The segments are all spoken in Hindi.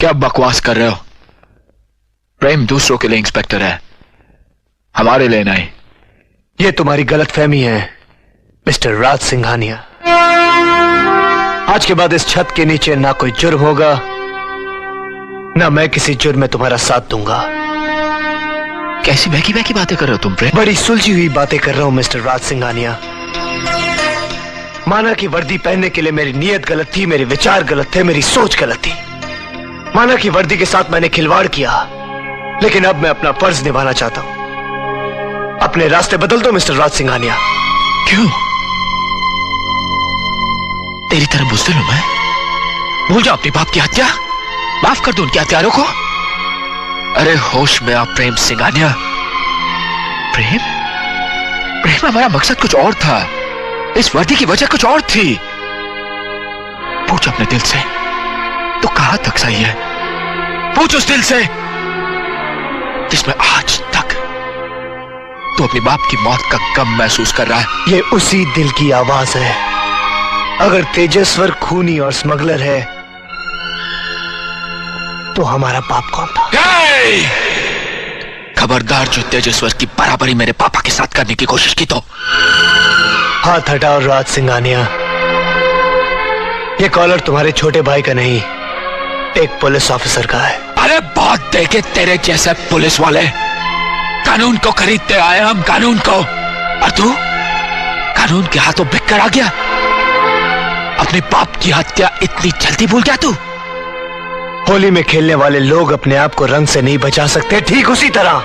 क्या बकवास कर रहे हो? प्रेम दूसरों के लिए इंस्पेक्टर है, हमारे लिए नहीं। ये तुम्हारी गलतफहमी है मिस्टर राज सिंघानिया। आज के बाद इस छत के नीचे ना कोई जुर्म होगा, ना मैं किसी जुर्म में तुम्हारा साथ दूंगा। कैसी बहकी बहकी बातें कर रहे हो तुम प्रेम? बड़ी सुलझी हुई बातें कर रहा हूं मिस्टर राज सिंघानिया। माना कि वर्दी पहनने के लिए मेरी नीयत गलत थी, मेरे विचार गलत थे, मेरी सोच गलत थी। माना कि वर्दी के साथ मैंने खिलवाड़ किया, लेकिन अब मैं अपना फर्ज निभाना चाहता हूं। अपने रास्ते बदल दो मिस्टर राज सिंघानिया। क्यों? तेरी तरह बुज़दिल हूं मैं? भूल जाओ अपने बाप की हत्या, माफ कर दो उनके हत्यारों को। अरे होश में आप प्रेम सिंघानिया। प्रेम प्रेम हमारा मकसद कुछ और था, इस वर्दी की वजह कुछ और थी। पूछ अपने दिल से तो कहां तक सही है। पूछ उस दिल से जिसमें आज तक तो अपने बाप की मौत का गम महसूस कर रहा है। ये उसी दिल की आवाज है। अगर तेजस्वर खूनी और स्मगलर है तो हमारा बाप कौन था? खबरदार जो तेजस्वर की बराबरी मेरे पापा के साथ करने की कोशिश की तो। हाथ हटाओ राज सिंघानिया। ये कॉलर तुम्हारे छोटे भाई का नहीं, एक पुलिस ऑफिसर का है। अरे बहुत देखे तेरे जैसे पुलिस वाले, कानून को खरीदते आए हम, कानून को। और तू कानून के हाथों बिककर आ गया। अपने बाप की हत्या इतनी जल्दी भूल गया तू? होली में खेलने वाले लोग अपने आप को रंग से नहीं बचा सकते, ठीक उसी तरह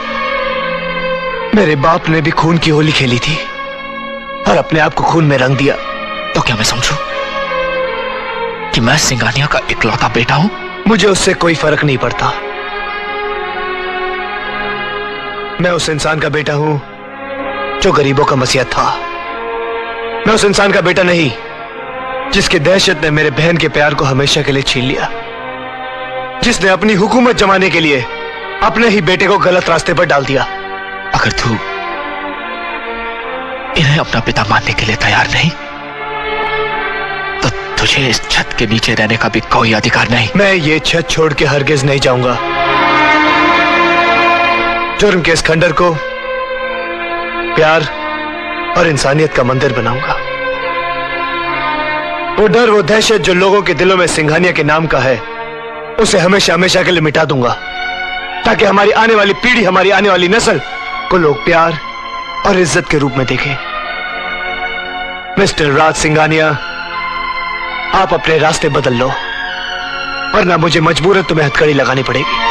मेरे बाप ने भी खून की होली खेली थी और अपने आप को खून में रंग दिया। तो क्या मैं समझूं कि मैं सिंघानिया का इकलौता बेटा हूं? मुझे उससे कोई फर्क नहीं पड़ता। मैं उस इंसान का बेटा हूं जो गरीबों का मसीहा था। मैं उस इंसान का बेटा नहीं जिसकी दहशत ने मेरे बहन के प्यार को हमेशा के लिए छीन लिया, जिसने अपनी हुकूमत जमाने के लिए अपने ही बेटे को गलत रास्ते पर डाल दिया। अगर तू इन्हें अपना पिता मानने के लिए तैयार नहीं तो तुझे इस छत के नीचे रहने का भी कोई अधिकार नहीं। मैं ये छत छोड़ के हरगिज नहीं जाऊंगा। जुर्म के इस खंडर को प्यार और इंसानियत का मंदिर बनाऊंगा। वो डर, वो दहशत जो लोगों के दिलों में सिंघानिया के नाम का है, उसे हमेशा हमेशा के लिए मिटा दूंगा, ताकि हमारी आने वाली पीढ़ी, हमारी आने वाली नस्ल को लोग प्यार और इज्जत के रूप में देखें। मिस्टर राज सिंघानिया, आप अपने रास्ते बदल लो, वरना मुझे मजबूरन तुम्हें हथकड़ी लगानी पड़ेगी।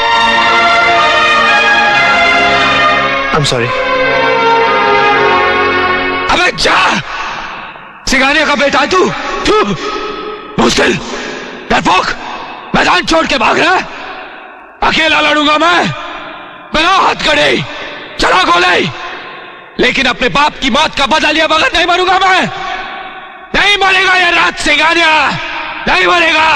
I'm sorry। अबे जा! सिंघानिया का बेटा तू बुज़दिल, डरपोक, मैदान छोड़ के भाग रहा है। अकेला लड़ूंगा मैं, बिना हथकड़ी, चला गोले, लेकिन अपने बाप की मौत का बदला लिया बगैर नहीं मरूंगा मैं। नहीं मरेगा ये राज सिंघानिया, नहीं मरेगा।